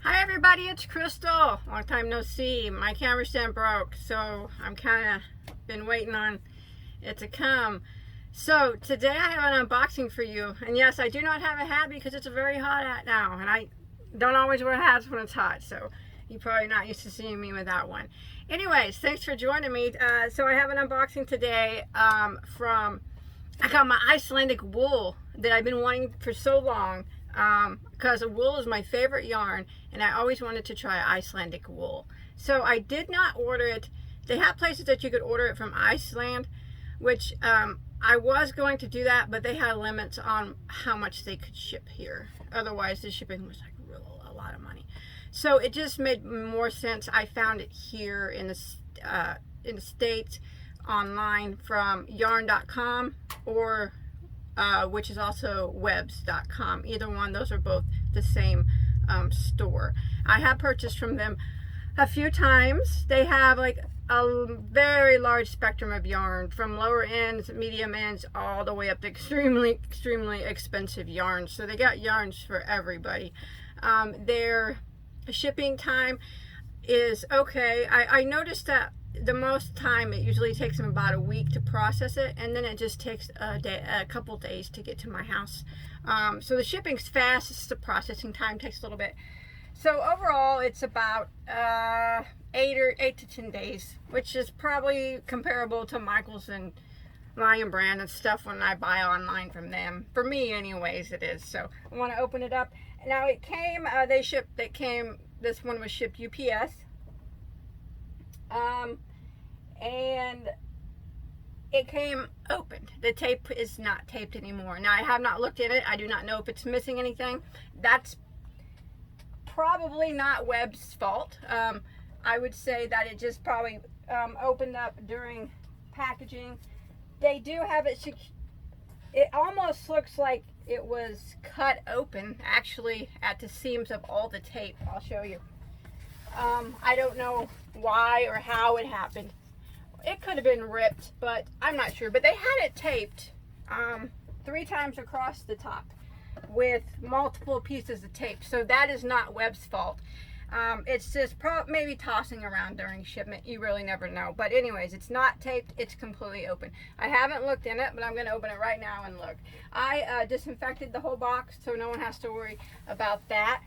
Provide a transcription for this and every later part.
Hi everybody, it's Crystal. Long time no see. My camera stand broke, so I'm kind of been waiting on it to come. So today I have an unboxing for you. And yes, I do not have a hat because it's very hot out now. And I don't always wear hats when it's hot, so you're probably not used to seeing me without one. Anyways, thanks for joining me. So I have an unboxing today I got my Icelandic wool that I've been wanting for so long. Because wool is my favorite yarn, and I always wanted to try Icelandic wool. So I did not order it. They have places that you could order it from Iceland, which I was going to do that, but they had limits on how much they could ship here. Otherwise, the shipping was like a lot of money. So it just made more sense. I found it here in the States online from yarn.com or which is also webs.com. Either one, those are both the same store. I have purchased from them a few times. They have like a very large spectrum of yarn, from lower ends, medium ends, all the way up to extremely expensive yarns. So they got yarns for everybody. Their shipping time is okay. I noticed that the most time it usually takes them about a week to process it, and then it just takes a couple days to get to my house. So the shipping's fast, it's the processing time takes a little bit. So overall it's about 8 to 10 days, which is probably comparable to Michael's and Lion Brand and stuff when I buy online from them. For me anyways, it is. So I want to open it up. Now it came, this one was shipped UPS. And it came opened. The tape is not taped anymore. Now I have not looked at it. I do not know if it's missing anything. That's probably not Web's fault. I would say that it just probably opened up during packaging. They do have it. It almost looks like it was cut open actually at the seams of all the tape. I'll show you. I don't know why or how it happened. It could have been ripped, but I'm not sure. But they had it taped 3 times across the top with multiple pieces of tape. So that is not Web's fault. It's just maybe tossing around during shipment. You really never know. But anyways, it's not taped. It's completely open. I haven't looked in it, but I'm going to open it right now and look. I disinfected the whole box, so no one has to worry about that.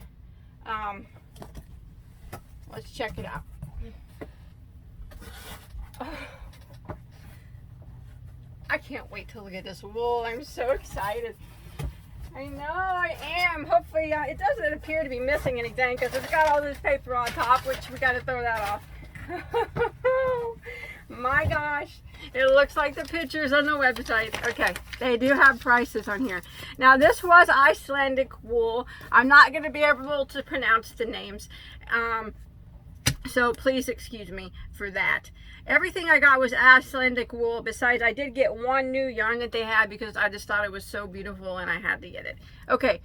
Let's check it out. I can't wait to look at this wool. I'm so excited. I know I am. Hopefully it doesn't appear to be missing anything because it's got all this paper on top, which we got to throw that off. My gosh, it looks like the pictures on the website. Okay, they do have prices on here. Now this was Icelandic wool. I'm not going to be able to pronounce the names. So please excuse me for that. Everything I got was Icelandic wool. Besides, I did get one new yarn that they had because I just thought it was so beautiful and I had to get it. Okay,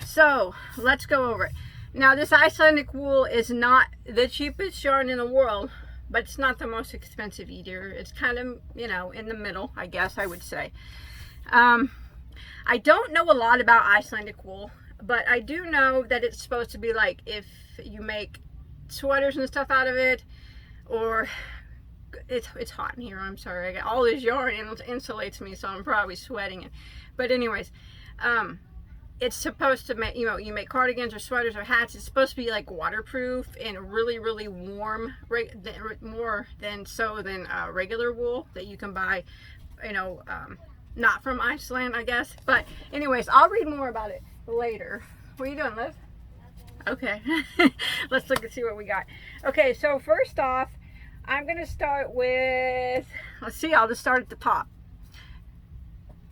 so let's go over it. Now this Icelandic wool is not the cheapest yarn in the world, but it's not the most expensive either. It's kind of, you know, in the middle, I guess I would say. I don't know a lot about Icelandic wool, but I do know that it's supposed to be like if you make sweaters and stuff out of it, or it's hot in here. I'm sorry. I got all this yarn and it insulates me, so I'm probably sweating it. But anyways, it's supposed to make, you know, you make cardigans or sweaters or hats. It's supposed to be like waterproof and really warm, more than regular wool that you can buy, you know, not from Iceland, I guess. But anyways, I'll read more about it later. What are you doing, Liv? Okay. Let's look and see what we got. Okay, so first off, I'm going to start with, let's see, I'll just start at the top.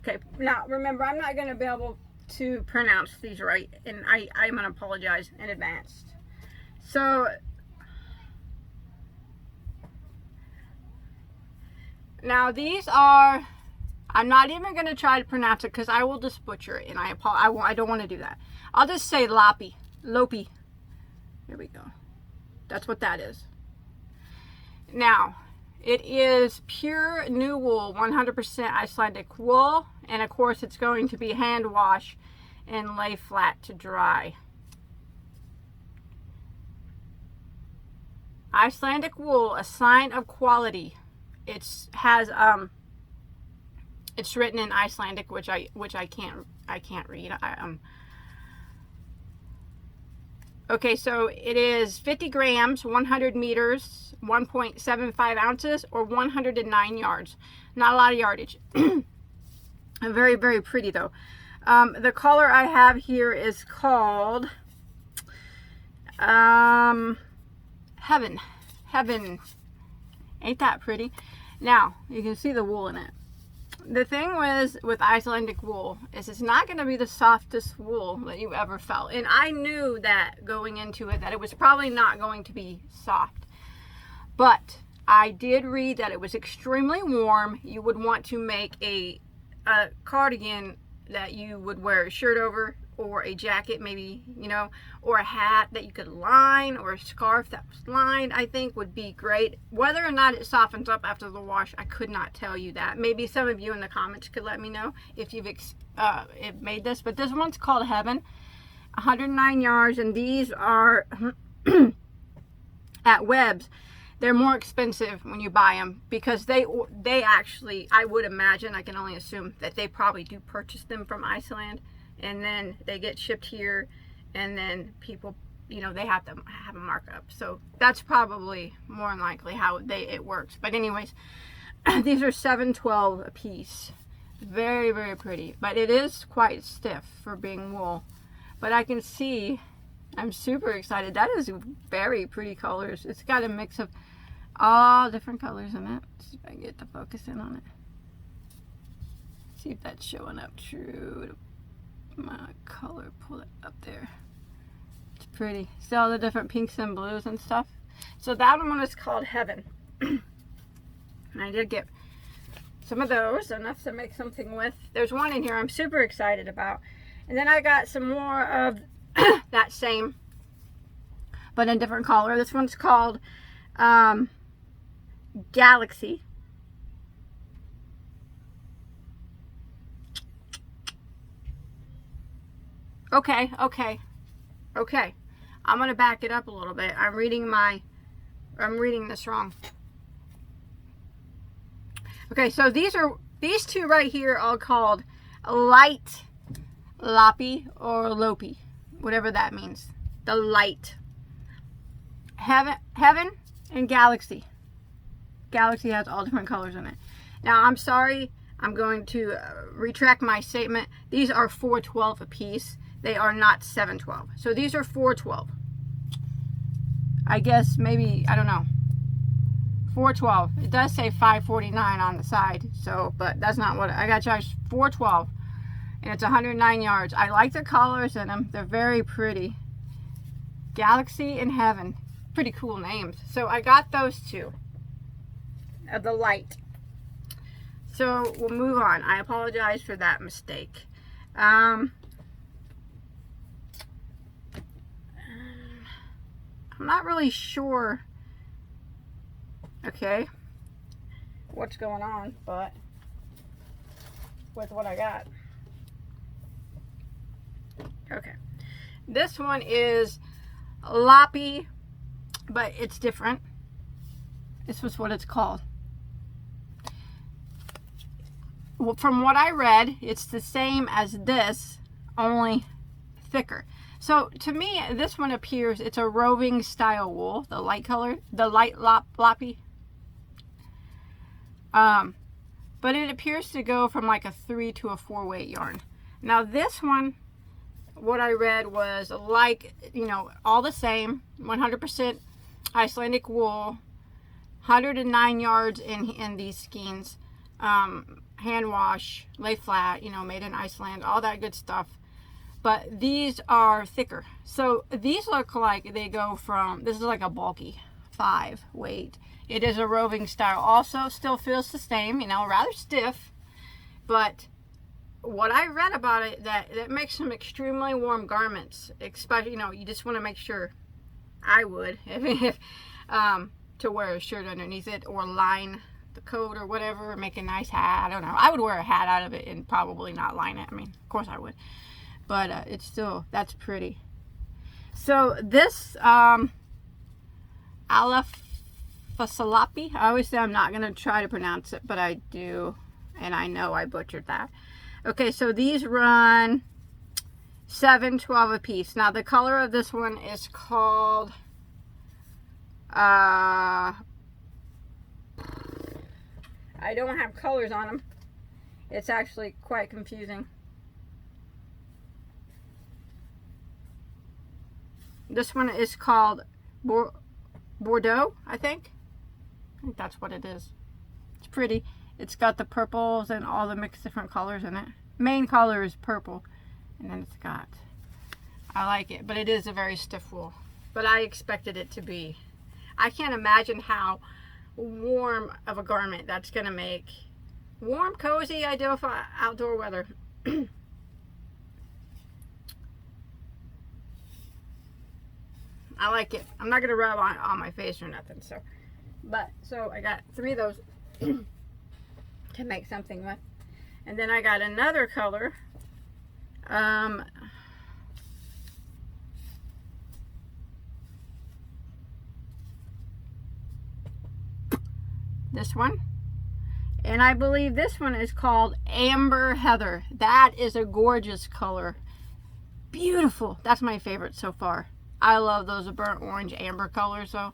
Okay, now remember, I'm not going to be able to pronounce these right, and I'm going to apologize in advance. So, now these are, I'm not even going to try to pronounce it because I will just butcher it, and I don't want to do that. I'll just say Lappe LoP. There we go. That's what that is. Now, it is pure new wool, 100% Icelandic wool, and of course it's going to be hand wash and lay flat to dry. Icelandic wool, a sign of quality. It's written in Icelandic, which I can't read. Okay, so it is 50 grams, 100 meters, 1.75 ounces, or 109 yards. Not a lot of yardage. Very, very pretty though. The color I have here is called Heaven. Ain't that pretty? Now, you can see the wool in it. The thing with Icelandic wool is it's not going to be the softest wool that you ever felt. And I knew that going into it, that it was probably not going to be soft. But I did read that it was extremely warm. You would want to make a cardigan that you would wear a shirt over, or a jacket maybe, you know, or a hat that you could line, or a scarf that was lined, I think would be great. Whether or not it softens up after the wash, I could not tell you that. Maybe some of you in the comments could let me know if you've made this. But this one's called Heaven, 109 yards, and these are at Webb's. They're more expensive when you buy them because they actually, I would imagine, I can only assume that they probably do purchase them from Iceland, and then they get shipped here, and then people, you know, they have to have a markup. So that's probably more than likely how it works. But anyways, these are $7.12 a piece. Very, very pretty, but it is quite stiff for being wool. But I can see, I'm super excited. That is very pretty colors. It's got a mix of all different colors in it. See if I can get the focus in on it. See if that's showing up true to my color. Pull it up there. It's pretty. See all the different pinks and blues and stuff. So that one is called Heaven. And I did get some of those, enough to make something with. There's one in here I'm super excited about. And then I got some more of that same, but in different color. This one's called Galaxy. Okay. I'm gonna back it up a little bit. I'm reading this wrong. Okay, so these two right here are called Light Lappe or Lopi, whatever that means. The light. Heaven and Galaxy. Galaxy has all different colors in it. Now, I'm sorry, I'm going to retract my statement. These are $4.12 a piece. They are not $7.12. So these are $4.12. I guess maybe, I don't know. $4.12. It does say $5.49 on the side. So, but that's not what I got charged. $4.12. And it's 109 yards. I like the colors in them. They're very pretty. Galaxy and Heaven. Pretty cool names. So I got those two of the light. So we'll move on. I apologize for that mistake. I'm not really sure, okay, what's going on, but with what I got. Okay, this one is Lappe, but it's different. This was what it's called. Well, from what I read, it's the same as this, only thicker. So to me, this one appears, it's a roving style wool, the light color, the light Lappe. But it appears to go from like a 3 to a 4 weight yarn. Now this one, what I read was like, you know, all the same, 100% Icelandic wool, 109 yards in these skeins, hand wash, lay flat, you know, made in Iceland, all that good stuff. But these are thicker. So these look like they go from, this is like a bulky 5 weight. It is a roving style. Also still feels the same, you know, rather stiff. But what I read about it, that it makes some extremely warm garments. Especially, you know, you just want to make sure, I would, if to wear a shirt underneath it, or line the coat or whatever, make a nice hat. I don't know. I would wear a hat out of it and probably not line it. I mean, of course I would. But it's still, that's pretty. So this, I Lappe. I always say I'm not going to try to pronounce it, but I do, and I know I butchered that. Okay, so these run $7.12 a piece. Now the color of this one is called I don't have colors on them. It's actually quite confusing. This one is called Bordeaux, I think that's what it is. It's pretty. It's got the purples and all the mixed different colors in it. Main color is purple, and then it's got, I like it, but it is a very stiff wool. But I expected it to be. I can't imagine how warm of a garment that's going to make. Warm, cozy, ideal for outdoor weather. I like it. I'm not going to rub on my face or nothing. So I got 3 of those to make something with. And then I got another color. This one. And I believe this one is called Amber Heather. That is a gorgeous color. Beautiful. That's my favorite so far. I love those burnt orange amber colors, so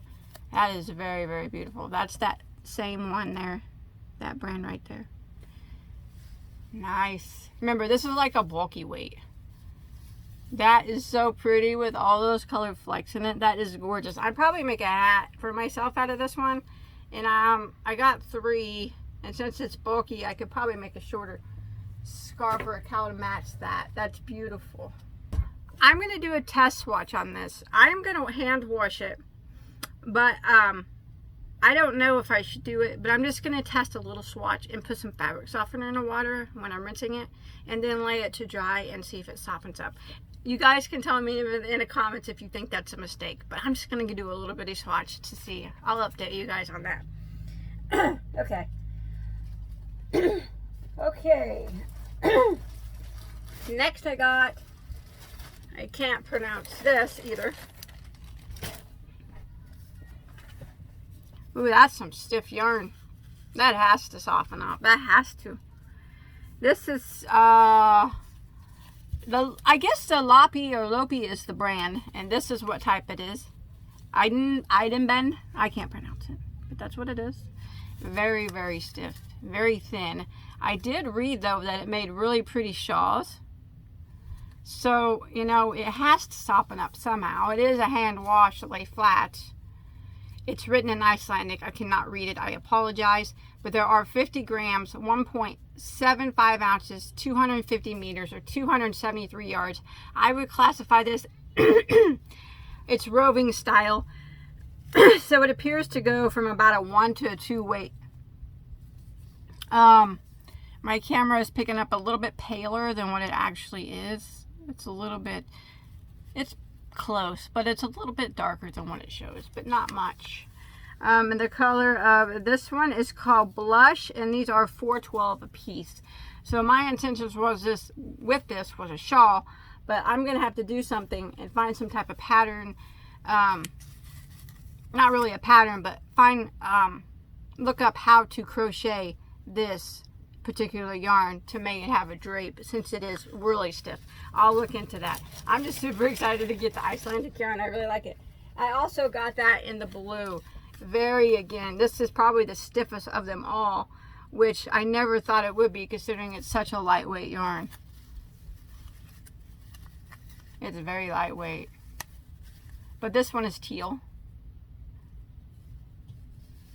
that is very, very beautiful. That's that same one there. That brand right there. Nice. Remember, this is like a bulky weight. That is so pretty with all those colored flecks in it. That is gorgeous. I'd probably make a hat for myself out of this one. And I got 3, and since it's bulky, I could probably make a shorter scarf or a cowl to match that. That's beautiful. I'm going to do a test swatch on this. I'm going to hand wash it, but I don't know if I should do it, but I'm just going to test a little swatch and put some fabric softener in the water when I'm rinsing it, and then lay it to dry and see if it softens up. You guys can tell me in the comments if you think that's a mistake, but I'm just going to do a little bitty swatch to see. I'll update you guys on that. Okay. Okay. Next I can't pronounce this either. Ooh, that's some stiff yarn. That has to soften up. That has to. This is I guess the Lappe or LoP is the brand, and this is what type it is. Eidenben. I can't pronounce it, but that's what it is. Very, very stiff, very thin. I did read though that it made really pretty shawls. So, you know, it has to soften up somehow. It is a hand wash to lay flat. It's written in Icelandic. I cannot read it. I apologize. But there are 50 grams, 1.75 ounces, 250 meters, or 273 yards. I would classify this, it's roving style. So it appears to go from about a 1 to a 2 weight. My camera is picking up a little bit paler than what it actually is. It's a little bit, it's close, but it's a little bit darker than what it shows, but not much. And the color of this one is called Blush, and these are $4.12 a piece. So my intentions was this was a shawl, but I'm gonna have to do something and find some type of pattern. Not really a pattern, but look up how to crochet this particular yarn to make it have a drape, since it is really stiff. I'll look into that. I'm just super excited to get the Icelandic yarn. I really like it. I also got that in the blue. Again, this is probably the stiffest of them all, which I never thought it would be, considering it's such a lightweight yarn. It's very lightweight. But this one is teal.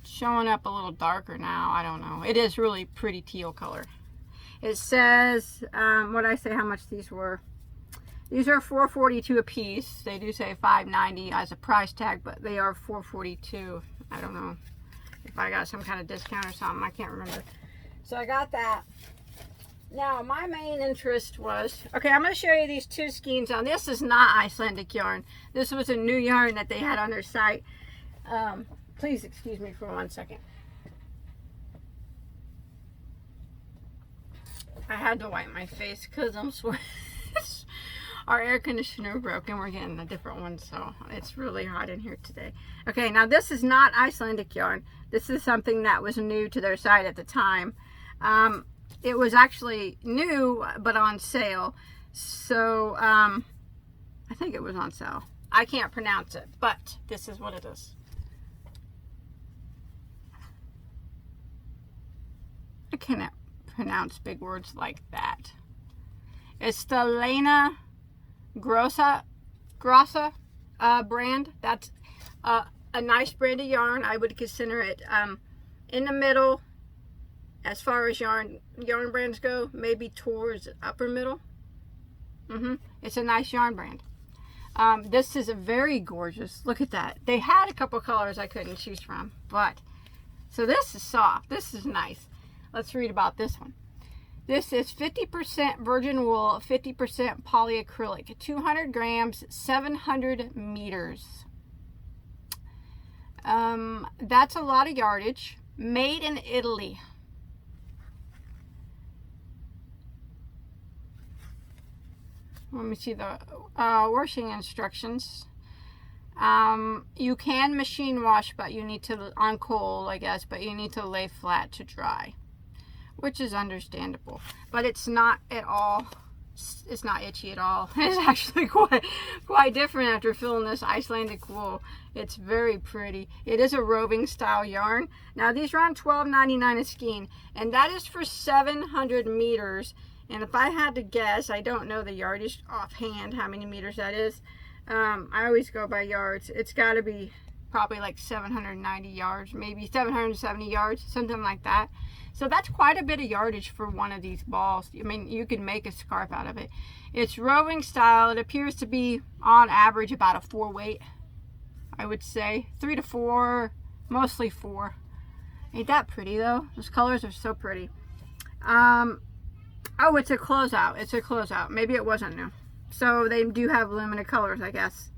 Showing up a little darker now. I don't know. It is really pretty teal color. It says, what did I say how much these were? These are $4.42 a piece. They do say $5.90 as a price tag, but they are $4.42. I don't know if I got some kind of discount or something. I can't remember. So I got that. Now, my main interest was, okay, I'm going to show you these 2 skeins. Now, this is not Icelandic yarn. This was a new yarn that they had on their site. Please excuse me for 1 second. I had to wipe my face because I'm sweating. Our air conditioner broke and we're getting a different one, so it's really hot in here today. Okay, now this is not Icelandic yarn. This is something that was new to their site at the time. It was actually new, but on sale. So, I think it was on sale. I can't pronounce it, but this is what it is. I cannot pronounce big words like that. It's the Lappe LoP brand. That's a nice brand of yarn. I would consider it in the middle as far as yarn brands go, maybe towards upper middle. It's a nice yarn brand. This is a very gorgeous. Look at that. They had a couple colors I couldn't choose from, but so this is soft. This is nice. Let's read about this one. This is 50% virgin wool, 50% polyacrylic, 200 grams, 700 meters. That's a lot of yardage. Made in Italy. Let me see the washing instructions. You can machine wash, but you need to, on coal, I guess, but you need to lay flat to dry, which is understandable. But it's not at all, it's not itchy at all. It's actually quite different after filling this Icelandic wool. It's very pretty. It is a roving style yarn. Now these are on $12.99 a skein, and that is for 700 meters. And if I had to guess, I don't know the yardage offhand, how many meters that is. I always go by yards. It's got to be probably like 790 yards, maybe 770 yards, something like that. So that's quite a bit of yardage for one of these balls. I mean, you could make a scarf out of it. It's roving style. It appears to be on average about a 4 weight, I would say. 3 to 4, mostly 4. Ain't that pretty though? Those colors are so pretty. Oh, it's a closeout. It's a closeout. Maybe it wasn't new. So they do have limited colors, I guess.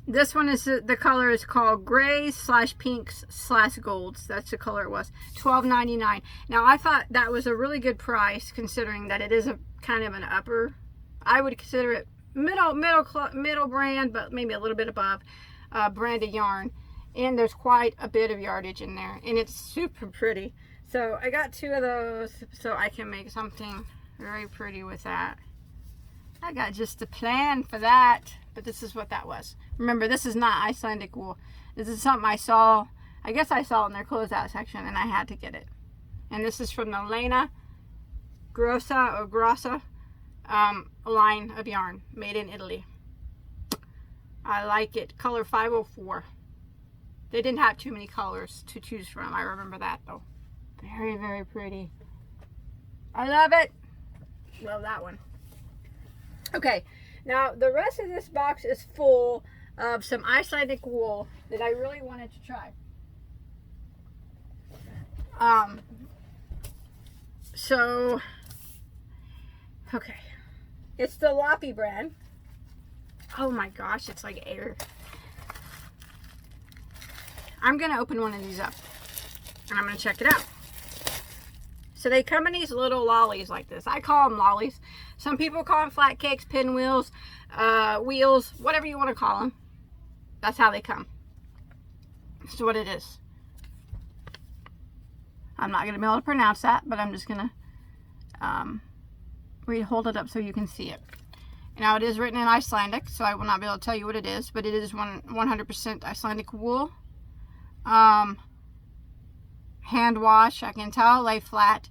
This one is, the color is called Grays/Pinks/Golds. That's the color it was. $12.99. Now I thought that was a really good price, considering that it is a kind of an upper. I would consider it middle brand, but maybe a little bit above brand of yarn. And there's quite a bit of yardage in there, and it's super pretty. So I got 2 of those so I can make something very pretty with that. I got just a plan for that, but this is what that was. Remember, this is not Icelandic wool. This is something I saw, I guess I saw in their closeout section, and I had to get it. And this is from the Lappe LoP line of yarn, made in Italy. I like it. Color 504. They didn't have too many colors to choose from. I remember that though. Very, very pretty. I love it. Love that one. Okay, now the rest of this box is full of some Icelandic wool that I really wanted to try. Okay. It's the Lappe brand. Oh my gosh, it's like air. I'm going to open one of these up and I'm going to check it out. So they come in these little lollies like this. I call them lollies. Some people call them flat cakes, pinwheels, wheels, whatever you want to call them. That's how they come. This is what it is. I'm not going to be able to pronounce that, but I'm just going to hold it up so you can see it. Now it is written in Icelandic, so I will not be able to tell you what it is, but it is 100% Icelandic wool. Hand wash, I can tell, lay flat,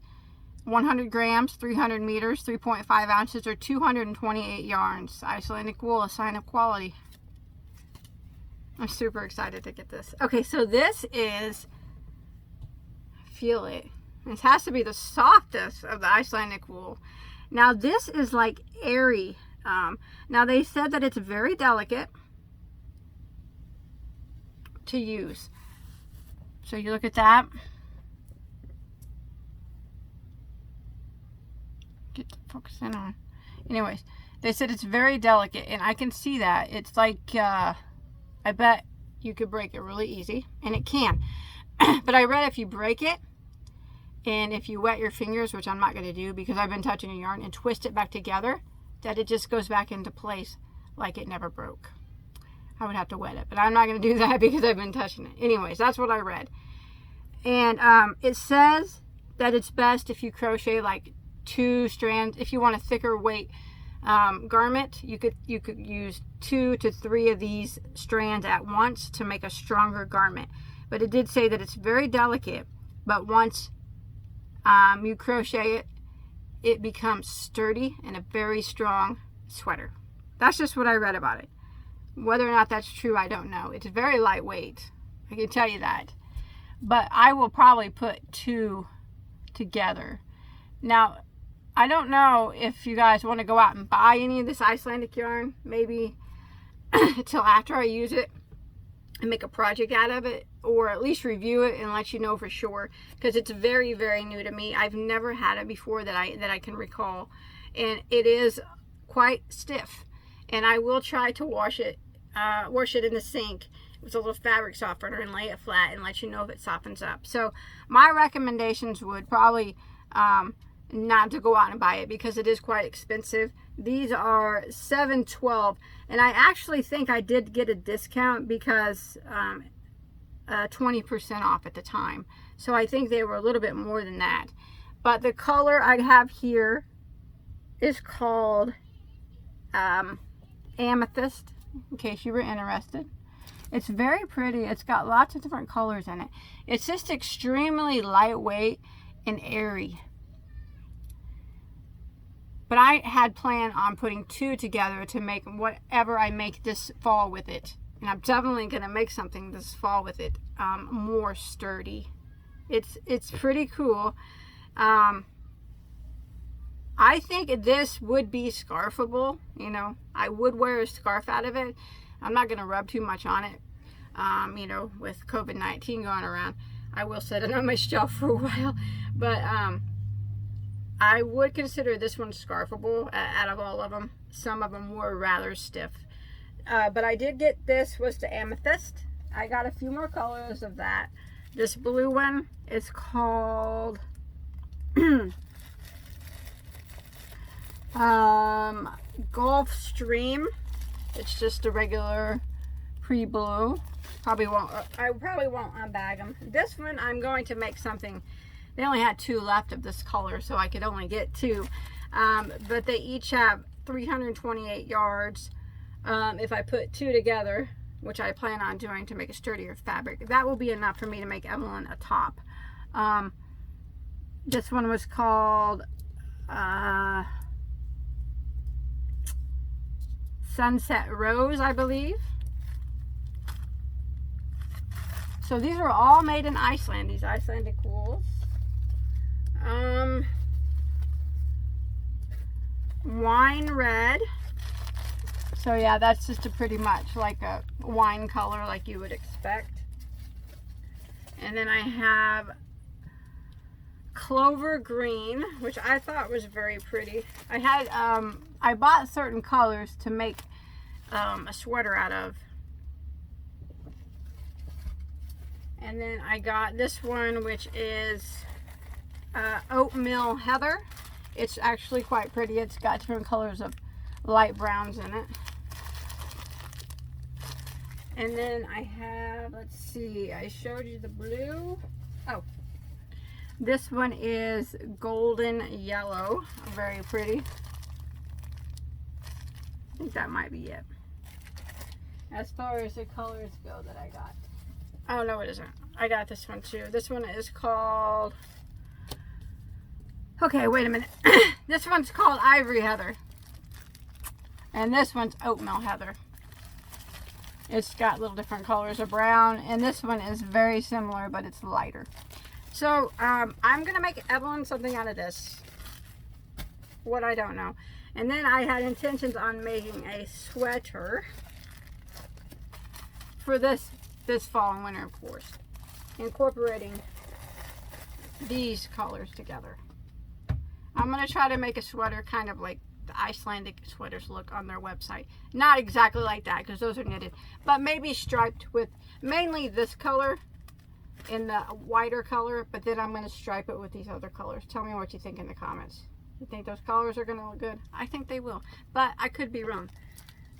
100 grams, 300 meters, 3.5 ounces, or 228 yarns. Icelandic wool, a sign of quality. I'm super excited to get this. Okay, so this is, feel it. This has to be the softest of the Icelandic wool. Now this is like airy. Now they said that it's very delicate to use. So you look at that. Get the focus in on. Anyways, they said it's very delicate, and I can see that. It's like, I bet you could break it really easy, and it can. But I read if you break it, and if you wet your fingers, which I'm not going to do because I've been touching a yarn, and twist it back together, that it just goes back into place like it never broke. I would have to wet it, but I'm not going to do that because I've been touching it. Anyways, that's what I read. And it says that it's best if you crochet like 2 strands. If you want a thicker weight garment, you could use 2 to 3 of these strands at once to make a stronger garment. But it did say that it's very delicate, but once you crochet it, it becomes sturdy and a very strong sweater. That's just what I read about it. Whether or not that's true, I don't know. It's very lightweight, I can tell you that. But I will probably put 2 together. Now, I don't know if you guys want to go out and buy any of this Icelandic yarn, maybe until after I use it and make a project out of it, or at least review it and let you know for sure, because it's very, very new to me. I've never had it before that I can recall, and it is quite stiff. And I will try to wash it in the sink with a little fabric softener and lay it flat and let you know if it softens up. So my recommendations would probably not to go out and buy it because it is quite expensive. These are $7.12, and I actually think I did get a discount because 20% off at the time. So I think they were a little bit more than that. But the color I have here is called Amethyst, in case you were interested. It's very pretty. It's got lots of different colors in it. It's just extremely lightweight and airy. But I had planned on putting 2 together to make whatever I make this fall with it. And I'm definitely going to make something this fall with it more sturdy. It's pretty cool. I think this would be scarfable. You know, I would wear a scarf out of it. I'm not going to rub too much on it. You know, with COVID-19 going around, I will set it on my shelf for a while. But I would consider this one scarfable out of all of them. Some of them were rather stiff. But I did get this, was the Amethyst. I got a few more colors of that. This blue one is called Gulfstream. It's just a regular pre-blue. I probably won't unbag them. This one I'm going to make something. They only had 2 left of this color, so I could only get 2. But they each have 328 yards. If I put 2 together, which I plan on doing to make a sturdier fabric, that will be enough for me to make Evelyn a top. This one was called Sunset Rose, I believe. So these are all made in Iceland, these Icelandic wools. Wine red. So yeah, that's just pretty much like a wine color like you would expect. And then I have clover green, which I thought was very pretty. I bought certain colors to make a sweater out of. And then I got this one, which is oatmeal heather. It's actually quite pretty. It's got different colors of light browns in it. And then I have, let's see, I showed you the blue. Oh, this one is golden yellow. Very pretty. I think that might be it. As far as the colors go that I got. Oh, no, it isn't. I got this one too. This one is called... Okay, wait a minute. This one's called Ivory Heather. And this one's Oatmeal Heather. It's got little different colors of brown. And this one is very similar, but it's lighter. So, I'm going to make Evelyn something out of this. What, I don't know. And then I had intentions on making a sweater for this fall and winter, of course. Incorporating these colors together. I'm going to try to make a sweater kind of like the Icelandic sweaters look on their website. Not exactly like that because those are knitted, but maybe striped with mainly this color in the whiter color, but then I'm going to stripe it with these other colors. Tell me what you think in the comments. You think those colors are going to look good? I think they will, but I could be wrong.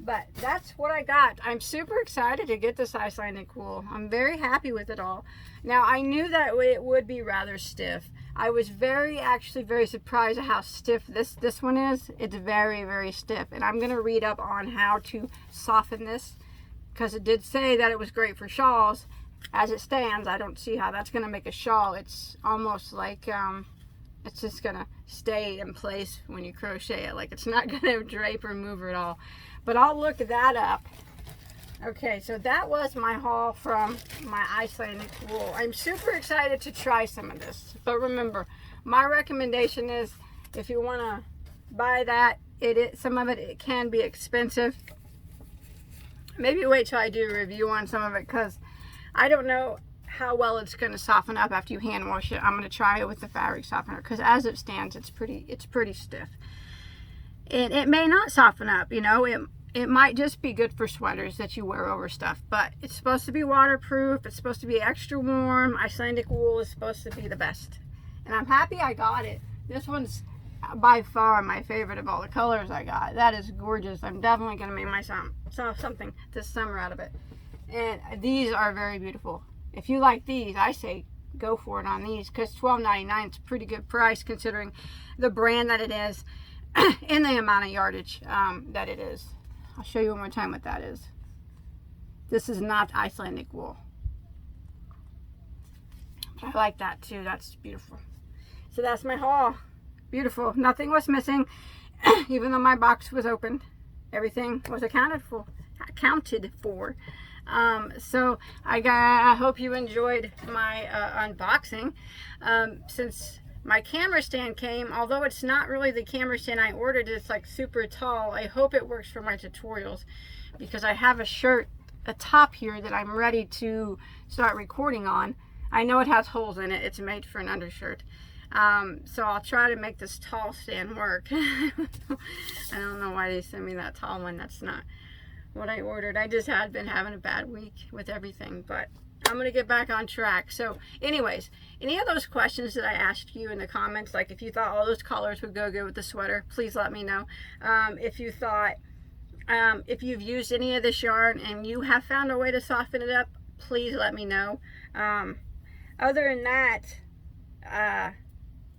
But that's what I got. I'm super excited to get this Icelandic wool. I'm very happy with it all. Now, I knew that it would be rather stiff. I was actually very surprised at how stiff this one is. It's very, very stiff. And I'm going to read up on how to soften this, because it did say that it was great for shawls. As it stands, I don't see how that's going to make a shawl. It's almost like it's just going to stay in place when you crochet it. Like, it's not going to drape or move at all. But I'll look that up. Okay, so that was my haul from my Icelandic wool. I'm super excited to try some of this. But remember, my recommendation is, if you want to buy that, some of it can be expensive. Maybe wait till I do a review on some of it, because I don't know how well it's going to soften up after you hand wash it. I'm going to try it with the fabric softener, because as it stands, it's pretty stiff. It may not soften up, you know. It might just be good for sweaters that you wear over stuff, but it's supposed to be waterproof. It's supposed to be extra warm. Icelandic wool is supposed to be the best, and I'm happy I got it. This one's by far my favorite of all the colors I got. That is gorgeous. I'm definitely going to make myself something this summer out of it. And these are very beautiful. If you like these, I say go for it on these, because $12.99 is a pretty good price considering the brand that it is and the amount of yardage that it is. I'll show you one more time what that is. This is not Icelandic wool. But I like that too. That's beautiful. So that's my haul. Beautiful. Nothing was missing. Even though my box was opened, everything was accounted for. So I hope you enjoyed my unboxing. Since my camera stand came, although it's not really the camera stand I ordered, it's like super tall. I hope it works for my tutorials, because I have a top here that I'm ready to start recording on. I know it has holes in it. It's made for an undershirt. So I'll try to make this tall stand work. I don't know why they sent me that tall one. That's not what I ordered. I just had been having a bad week with everything, but I'm going to get back on track. So anyways, any of those questions that I asked you in the comments, like if you thought all those colors would go good with the sweater, please let me know. If you thought, if you've used any of this yarn and you have found a way to soften it up, please let me know. Other than that,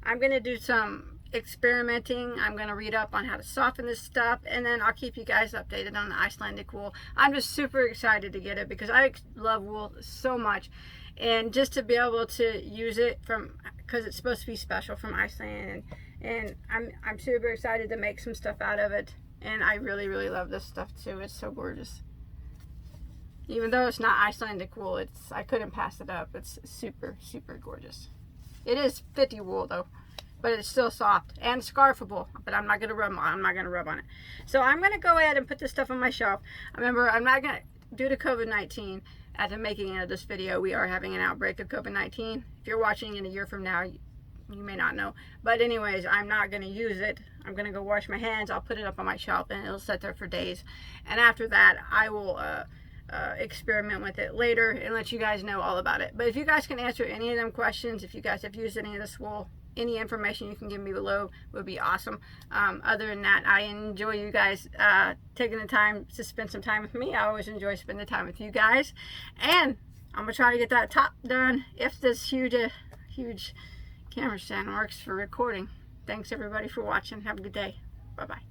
I'm going to do some experimenting. I'm going to read up on how to soften this stuff, and then I'll keep you guys updated on the Icelandic wool. I'm just super excited to get it, because I love wool so much, and just to be able to use it because it's supposed to be special from Iceland, and I'm super excited to make some stuff out of it. And I really, really love this stuff too. It's so gorgeous. Even though it's not Icelandic wool, I couldn't pass it up. It's super, super gorgeous. It is 50 wool though, but it's still soft and scarfable. But I'm not gonna rub on it. So I'm gonna go ahead and put this stuff on my shelf. Remember, I'm not gonna, due to COVID-19, at the making of this video, we are having an outbreak of COVID-19. If you're watching in a year from now, you may not know. But anyways, I'm not gonna use it. I'm gonna go wash my hands. I'll put it up on my shelf, and it'll sit there for days. And after that, I will experiment with it later and let you guys know all about it. But if you guys can answer any of them questions, if you guys have used any of this wool, any information you can give me below would be awesome. Other than that, I enjoy you guys taking the time to spend some time with me. I always enjoy spending time with you guys, and I'm gonna try to get that top done if this huge camera stand works for recording. Thanks everybody for watching. Have a good day. Bye bye.